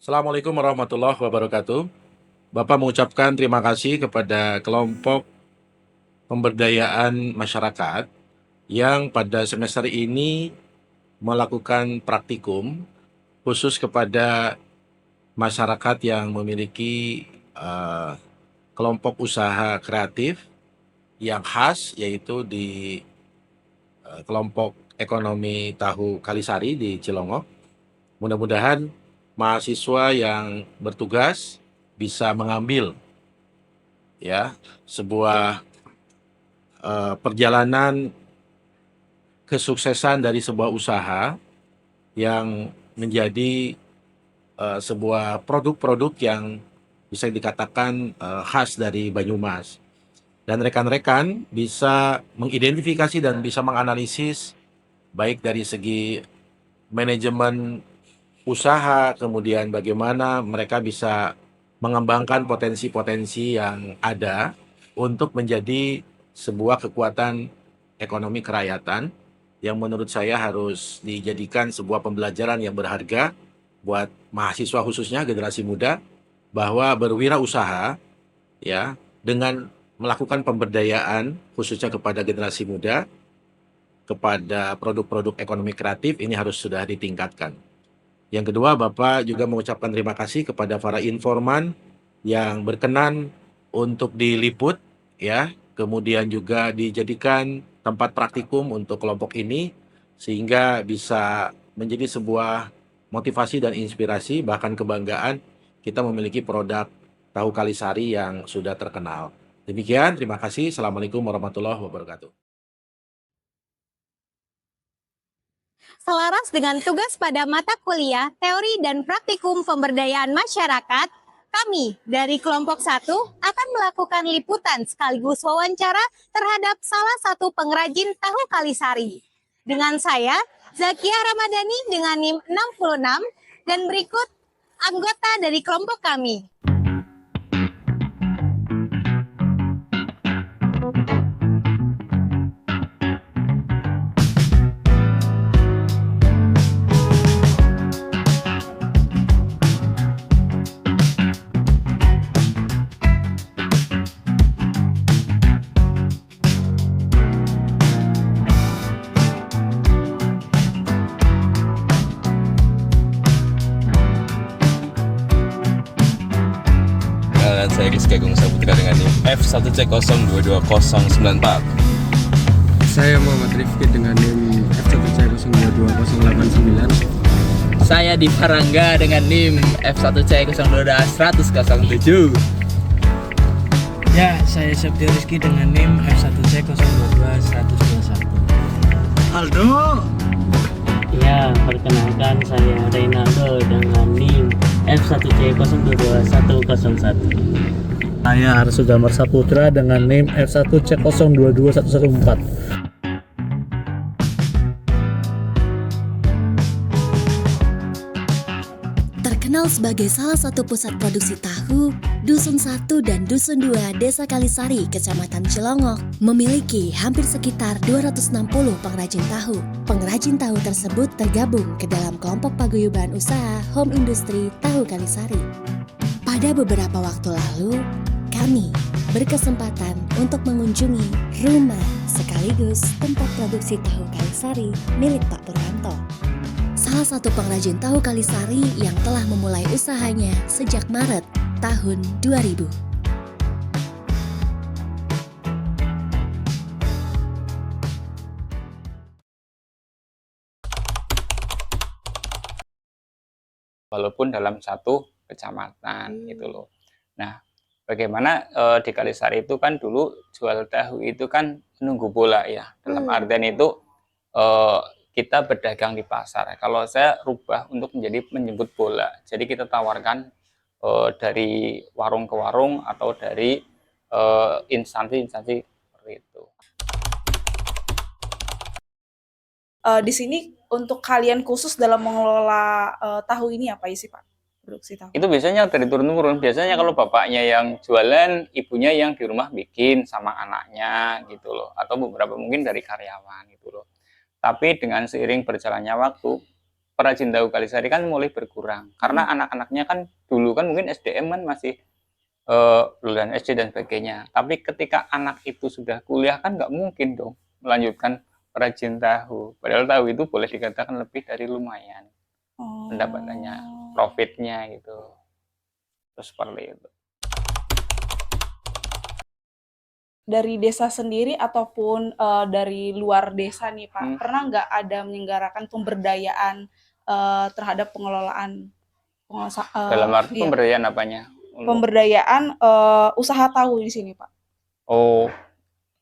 Assalamualaikum warahmatullahi wabarakatuh. Bapak mengucapkan terima kasih kepada kelompok pemberdayaan masyarakat yang pada semester ini melakukan praktikum khusus kepada masyarakat yang memiliki eh, kelompok usaha kreatif yang khas, yaitu di kelompok ekonomi tahu Kalisari di Cilongok. Mudah-mudahan mahasiswa yang bertugas bisa mengambil ya sebuah perjalanan kesuksesan dari sebuah usaha yang menjadi sebuah produk-produk yang bisa dikatakan khas dari Banyumas. Dan rekan-rekan bisa mengidentifikasi dan bisa menganalisis baik dari segi manajemen usaha, kemudian bagaimana mereka bisa mengembangkan potensi-potensi yang ada untuk menjadi sebuah kekuatan ekonomi kerakyatan yang menurut saya harus dijadikan sebuah pembelajaran yang berharga buat mahasiswa khususnya generasi muda, bahwa berwirausaha ya dengan melakukan pemberdayaan khususnya kepada generasi muda, kepada produk-produk ekonomi kreatif ini harus sudah ditingkatkan. Yang kedua, Bapak juga mengucapkan terima kasih kepada para informan yang berkenan untuk diliput ya, kemudian juga dijadikan tempat praktikum untuk kelompok ini sehingga bisa menjadi sebuah motivasi dan inspirasi bahkan kebanggaan kita memiliki produk tahu Kalisari yang sudah terkenal. Demikian, terima kasih. Assalamualaikum warahmatullahi wabarakatuh. Selaras dengan tugas pada mata kuliah teori dan praktikum pemberdayaan masyarakat, kami dari kelompok 1 akan melakukan liputan sekaligus wawancara terhadap salah satu pengrajin tahu Kalisari. Dengan saya, Zakia Ramadhani dengan NIM 66 dan berikut anggota dari kelompok kami. Dan saya Rizky Agung Saputra dengan NIM F1C022094. Saya Muhammad Rifki dengan NIM F1C022089. Saya di Parangga dengan NIM F1C02107. Ya, saya Septi Rizky dengan NIM F1C022121. Aldo. Ya, perkenalkan saya Reynaldo dengan NIM F1C022101. Saya Arsudamar Saputra dengan NIM F1C022114. Terkenal sebagai salah satu pusat produksi tahu, Dusun 1 dan Dusun 2 Desa Kalisari, Kecamatan Cilongok, memiliki hampir sekitar 260 pengrajin tahu. Pengrajin tahu tersebut tergabung ke dalam kelompok paguyuban usaha Home Industry Tahu Kalisari. Pada beberapa waktu lalu, kami berkesempatan untuk mengunjungi rumah sekaligus tempat produksi tahu Kalisari milik Pak Purwanto. Salah satu pengrajin tahu Kalisari yang telah memulai usahanya sejak Maret tahun 2000. Walaupun dalam satu kecamatan gitu loh. Nah, bagaimana di Kalisari itu kan dulu jual tahu itu kan menunggu bola ya. Dalam artian itu kita berdagang di pasar. Kalau saya rubah untuk menjadi menjemput bola. Jadi kita tawarkan dari warung ke warung atau dari instansi-instansi seperti itu. Di sini untuk kalian khusus dalam mengelola tahu ini apa sih Pak? Produksi tahu. Itu biasanya dari turun-temurun. Biasanya kalau bapaknya yang jualan, ibunya yang di rumah bikin sama anaknya gitu loh. Atau beberapa mungkin dari karyawan gitu loh. Tapi dengan seiring berjalannya waktu, perajin tahu Kalisari kan mulai berkurang karena anak-anaknya kan dulu kan mungkin SDM kan masih lulusan SD dan sebagainya. Tapi ketika anak itu sudah kuliah kan nggak mungkin dong melanjutkan perajin tahu. Padahal tahu itu boleh dikatakan lebih dari lumayan pendapatannya, profitnya gitu. Terus seperti itu. Dari desa sendiri ataupun dari luar desa nih Pak, pernah nggak ada menyelenggarakan pemberdayaan terhadap pengelolaan Dalam arti iya, pemberdayaan apanya? pemberdayaan usaha tahu di sini Pak? Oh,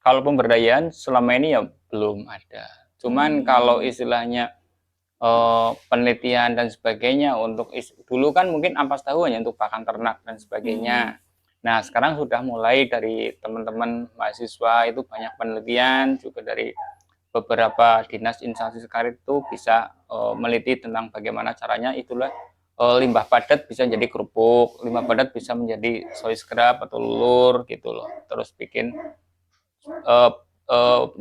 kalau pemberdayaan selama ini ya belum ada. Cuman kalau istilahnya penelitian dan sebagainya untuk dulu kan mungkin ampas tahu hanya untuk pakan ternak dan sebagainya. Nah, sekarang sudah mulai dari teman-teman mahasiswa itu banyak penelitian, juga dari beberapa dinas instansi terkait itu bisa meliti tentang bagaimana caranya itulah limbah padat bisa jadi kerupuk, limbah padat bisa menjadi soy scrap atau lur gitu loh. Terus bikin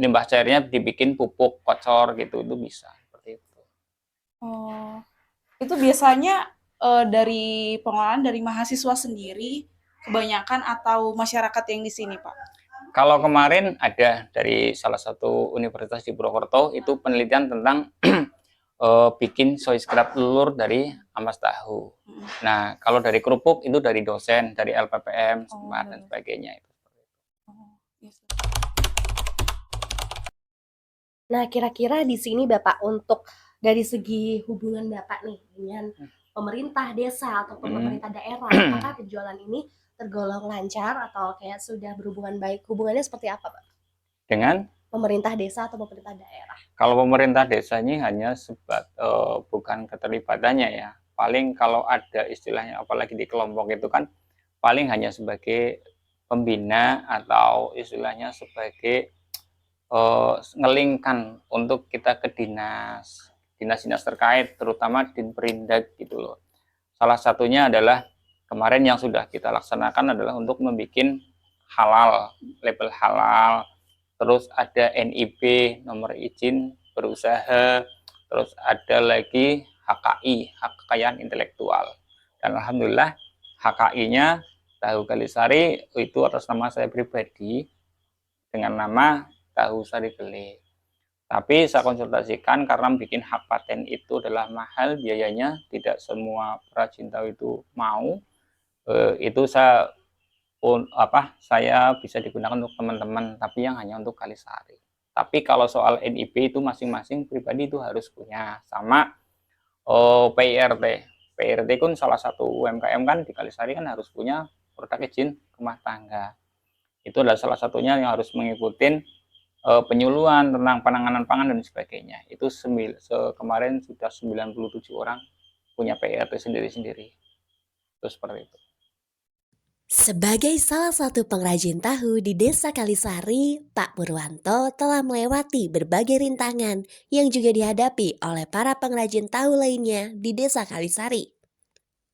limbah cairnya dibikin pupuk kocor gitu, itu bisa seperti itu. Oh, itu biasanya dari pengelolaan dari mahasiswa sendiri kebanyakan atau masyarakat yang di sini Pak? Kalau kemarin ada dari salah satu universitas di Purwokerto itu penelitian tentang bikin soy scrap telur dari ampas tahu. Nah, kalau dari kerupuk itu dari dosen, dari LPPM, dan sebagainya itu. Nah, kira-kira di sini Bapak untuk dari segi hubungan Bapak nih dengan pemerintah desa ataupun pemerintah daerah, apakah penjualan ini tergolong lancar atau kayak sudah berhubungan baik? Hubungannya seperti apa, Pak? Dengan pemerintah desa atau pemerintah daerah? Kalau pemerintah desa ini hanya bukan keterlibatannya ya. Paling kalau ada istilahnya, apalagi di kelompok itu kan paling hanya sebagai pembina atau istilahnya sebagai ngelingkan untuk kita ke dinas-dinas terkait, terutama Dinperindag gitu loh. Salah satunya adalah kemarin yang sudah kita laksanakan adalah untuk membuat halal, label halal, terus ada NIB, nomor izin berusaha, terus ada lagi HKI, hak kekayaan intelektual. Dan alhamdulillah HKI-nya Tahu Kalisari itu atas nama saya pribadi dengan nama Tahu Sari Gele. Tapi saya konsultasikan karena bikin hak paten itu adalah mahal biayanya, tidak semua perajin tahu itu mau. Itu saya bisa digunakan untuk teman-teman, tapi yang hanya untuk Kalisari. Tapi kalau soal NIB itu masing-masing pribadi itu harus punya, sama PIRT. PIRT kan salah satu UMKM kan di Kalisari kan harus punya produk izin rumah tangga. Itu adalah salah satunya yang harus mengikuti penyuluhan tentang penanganan pangan dan sebagainya. Itu kemarin sudah 97 orang punya PIRT sendiri-sendiri. Itu seperti itu. Sebagai salah satu pengrajin tahu di Desa Kalisari, Pak Purwanto telah melewati berbagai rintangan yang juga dihadapi oleh para pengrajin tahu lainnya di Desa Kalisari.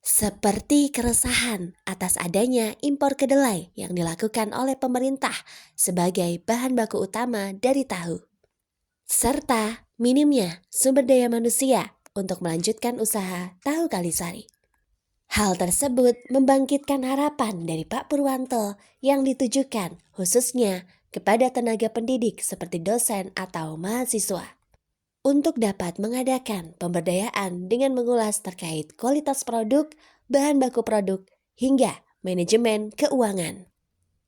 Seperti keresahan atas adanya impor kedelai yang dilakukan oleh pemerintah sebagai bahan baku utama dari tahu. Serta minimnya sumber daya manusia untuk melanjutkan usaha tahu Kalisari. Hal tersebut membangkitkan harapan dari Pak Purwanto yang ditujukan khususnya kepada tenaga pendidik seperti dosen atau mahasiswa untuk dapat mengadakan pemberdayaan dengan mengulas terkait kualitas produk, bahan baku produk, hingga manajemen keuangan.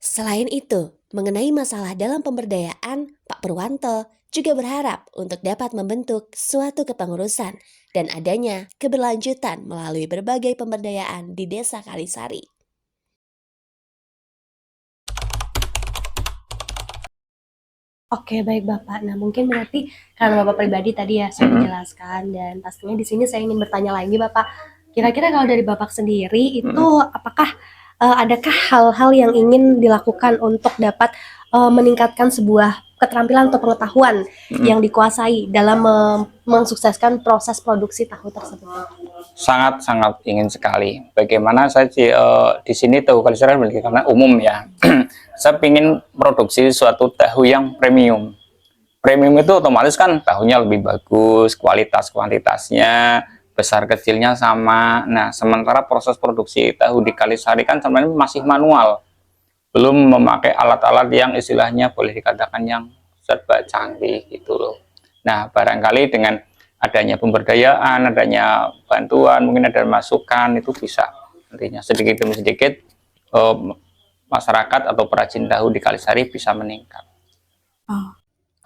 Selain itu, mengenai masalah dalam pemberdayaan, Pak Purwanto juga berharap untuk dapat membentuk suatu kepengurusan dan adanya keberlanjutan melalui berbagai pemberdayaan di Desa Kalisari. Oke, baik Bapak. Nah, mungkin berarti karena Bapak pribadi tadi ya saya menjelaskan, dan pastinya di sini saya ingin bertanya lagi Bapak. Kira-kira kalau dari Bapak sendiri itu apakah adakah hal-hal yang ingin dilakukan untuk dapat meningkatkan sebuah keterampilan atau pengetahuan yang dikuasai dalam mensukseskan proses produksi tahu tersebut? Sangat-sangat ingin sekali. Bagaimana saya di sini Tahu Kalisari karena umum ya. Saya ingin produksi suatu tahu yang premium. Premium itu otomatis kan tahunya lebih bagus, kuantitasnya, besar kecilnya sama. Nah, sementara proses produksi tahu di Kalisari kan sebenarnya masih manual, belum memakai alat-alat yang istilahnya boleh dikatakan yang serba canggih gitu loh. Nah, barangkali dengan adanya pemberdayaan, adanya bantuan, mungkin ada masukan, itu bisa nantinya sedikit demi sedikit masyarakat atau perajin tahu di Kalisari bisa meningkat.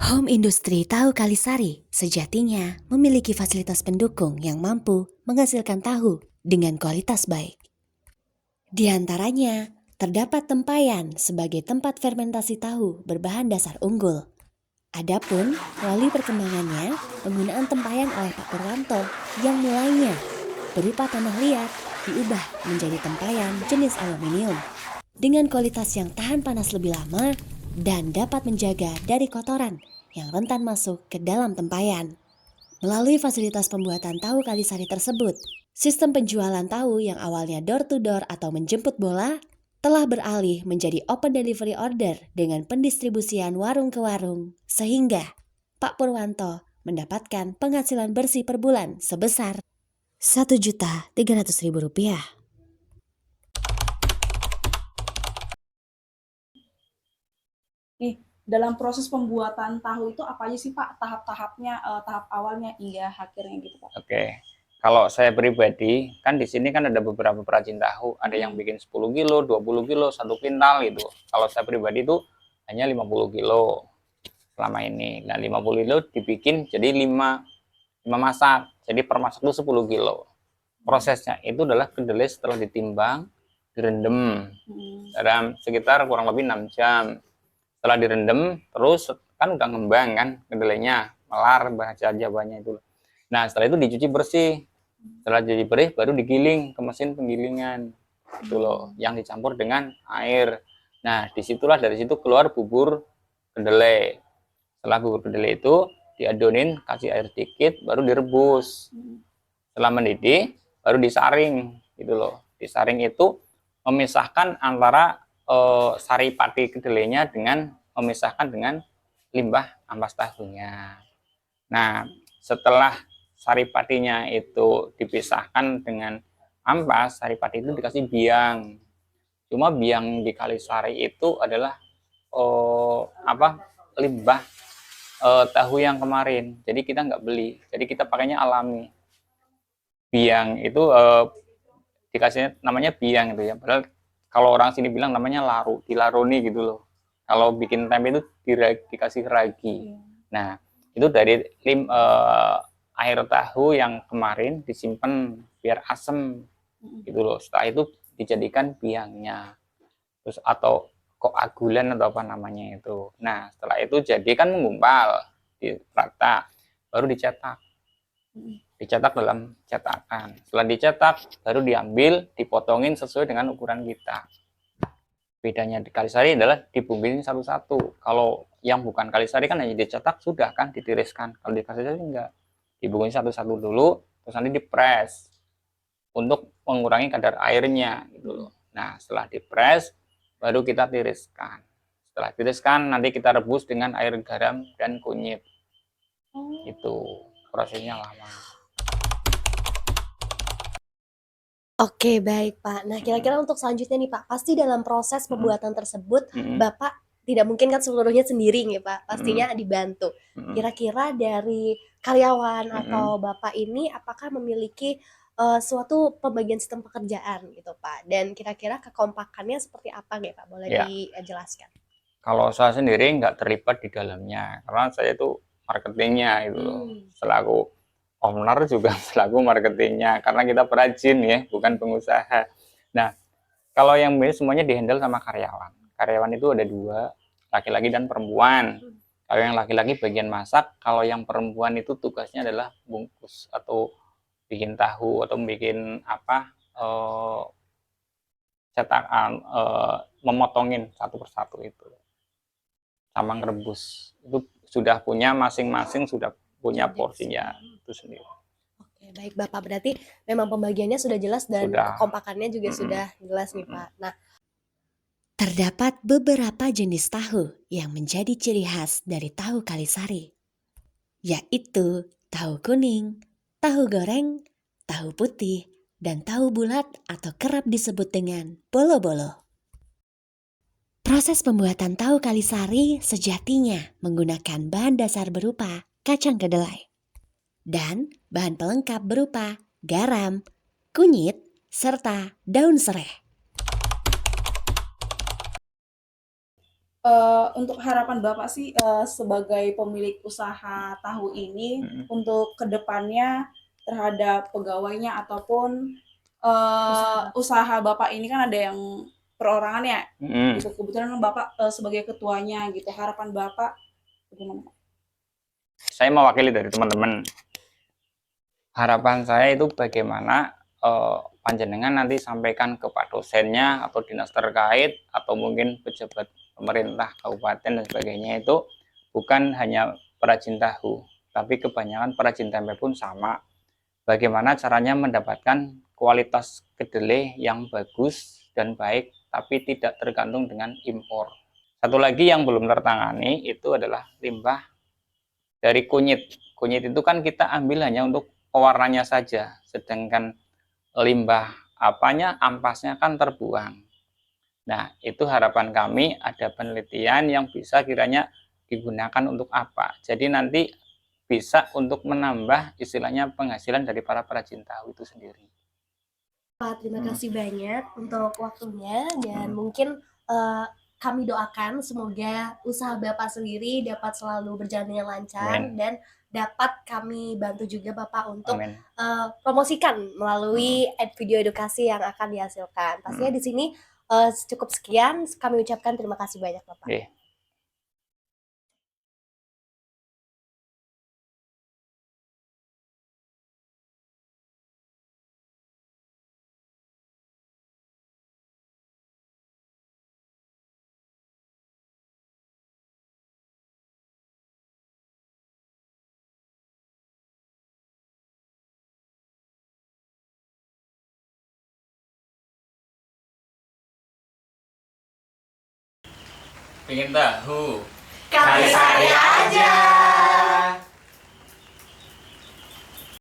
Home Industri Tahu Kalisari sejatinya memiliki fasilitas pendukung yang mampu menghasilkan tahu dengan kualitas baik. Di antaranya, terdapat tempayan sebagai tempat fermentasi tahu berbahan dasar unggul. Adapun melalui perkembangannya, penggunaan tempayan oleh Pak Purwanto yang mulainya berupa tanah liat diubah menjadi tempayan jenis aluminium dengan kualitas yang tahan panas lebih lama dan dapat menjaga dari kotoran yang rentan masuk ke dalam tempayan. Melalui fasilitas pembuatan tahu Kalisari tersebut, sistem penjualan tahu yang awalnya door to door atau menjemput bola telah beralih menjadi open delivery order dengan pendistribusian warung ke warung, sehingga Pak Purwanto mendapatkan penghasilan bersih per bulan sebesar Rp1.300.000. Nih, dalam proses pembuatan tahu itu apa aja sih Pak tahap-tahapnya, tahap awalnya hingga akhirnya gitu Pak? Oke, kalau saya pribadi, kan di sini kan ada beberapa perajin tahu, ada yang bikin 10 kilo, 20 kilo, 1 kintal gitu. Kalau saya pribadi itu hanya 50 kilo selama ini. Nah, 50 kilo dibikin jadi 5 masak, jadi per masak itu 10 kilo. Prosesnya itu adalah kedelai setelah ditimbang, direndam dalam sekitar kurang lebih 6 jam. Setelah direndam, terus kan udah ngembang kan kedelainya, melar baca Jawanya itu. Nah, setelah itu dicuci bersih. Setelah jadi bersih, baru digiling ke mesin penggilingan. Itu loh, yang dicampur dengan air. Nah, disitulah dari situ keluar bubur kedelai. Setelah bubur kedelai itu diadonin, kasih air sedikit, baru direbus. Setelah mendidih, baru disaring. Gitu loh. Disaring itu memisahkan antara sari pati kedelainya dengan memisahkan dengan limbah ampas tahunya. Nah, setelah sari patinya itu dipisahkan dengan ampas, sari pati itu dikasih biang. Cuma biang di Kalisari itu adalah limbah tahu yang kemarin. Jadi kita nggak beli. Jadi kita pakainya alami. Biang itu dikasihnya namanya biang itu ya. Padahal kalau orang sini bilang namanya laru, dilaruni gitu loh. Kalau bikin tempe itu dikasih ragi. Nah, itu dari air tahu yang kemarin disimpan biar asem gitu loh. Setelah itu dijadikan biangnya. Terus atau koagulan atau apa namanya itu. Nah, setelah itu jadi kan menggumpal, dirata, baru dicetak. Dicetak dalam cetakan. Setelah dicetak, baru diambil, dipotongin sesuai dengan ukuran kita. Bedanya di Kalisari adalah dibumbuin satu-satu. Kalau yang bukan Kalisari kan hanya dicetak, sudah kan ditiriskan. Kalau di Kalisari enggak. Dibumbuin satu-satu dulu, terus nanti dipres untuk mengurangi kadar airnya gitu loh. Nah, setelah dipres, baru kita tiriskan. Setelah tiriskan, nanti kita rebus dengan air garam dan kunyit. Itu prosesnya lama. Oke, baik Pak. Nah, kira-kira untuk selanjutnya nih Pak, pasti dalam proses pembuatan tersebut Bapak tidak mungkin kan seluruhnya sendiri nih Pak, pastinya dibantu. Kira-kira dari karyawan atau Bapak ini apakah memiliki suatu pembagian sistem pekerjaan gitu Pak? Dan kira-kira kekompakannya seperti apa nih Pak? Boleh dijelaskan? Kalau saya sendiri nggak terlibat di dalamnya, karena saya itu marketingnya itu loh. Selaku owner juga selaku marketingnya, karena kita perajin ya, bukan pengusaha. Nah, kalau yang ini semuanya dihandle sama karyawan. Karyawan itu ada 2, laki-laki dan perempuan. Kalau yang laki-laki bagian masak, kalau yang perempuan itu tugasnya adalah bungkus atau bikin tahu atau bikin apa cetakan, memotongin satu persatu itu, sama ngerebus. Itu sudah punya masing-masing, sudah punya porsinya itu sendiri. Oke, baik Bapak. Berarti memang pembagiannya sudah jelas dan kekompakannya juga sudah jelas nih Pak. Nah, Terdapat beberapa jenis tahu yang menjadi ciri khas dari tahu Kalisari, yaitu tahu kuning, tahu goreng, tahu putih, dan tahu bulat atau kerap disebut dengan bolo-bolo. Proses pembuatan tahu Kalisari sejatinya menggunakan bahan dasar berupa kacang kedelai dan bahan pelengkap berupa garam, kunyit, serta daun serai. Untuk harapan Bapak sih sebagai pemilik usaha tahu ini untuk kedepannya terhadap pegawainya ataupun usaha Bapak ini kan ada yang perorangan ya, gitu. Kebetulan Bapak sebagai ketuanya gitu. Harapan Bapak bagaimana? Saya mewakili dari teman-teman. Harapan saya itu bagaimana panjenengan nanti sampaikan ke Pak dosennya atau dinas terkait atau mungkin pejabat pemerintah kabupaten dan sebagainya, itu bukan hanya perajin tahu, tapi kebanyakan perajin tempe pun sama. Bagaimana caranya mendapatkan kualitas kedelai yang bagus dan baik, tapi tidak tergantung dengan impor. Satu lagi yang belum tertangani itu adalah limbah dari kunyit. Kunyit itu kan kita ambil hanya untuk pewarnanya saja, sedangkan limbah ampasnya kan terbuang. Nah, itu harapan kami ada penelitian yang bisa kiranya digunakan untuk apa. Jadi nanti bisa untuk menambah istilahnya penghasilan dari para perajin tahu itu sendiri. Pak, terima kasih banyak untuk waktunya dan mungkin kami doakan semoga usaha Bapak sendiri dapat selalu berjalan dengan lancar. Amin. Dan dapat kami bantu juga Bapak untuk Amin. promosikan melalui video edukasi yang akan dihasilkan. Pastinya di sini cukup sekian, kami ucapkan terima kasih banyak Bapak. Oke. Pengen tahu? Kalisari aja.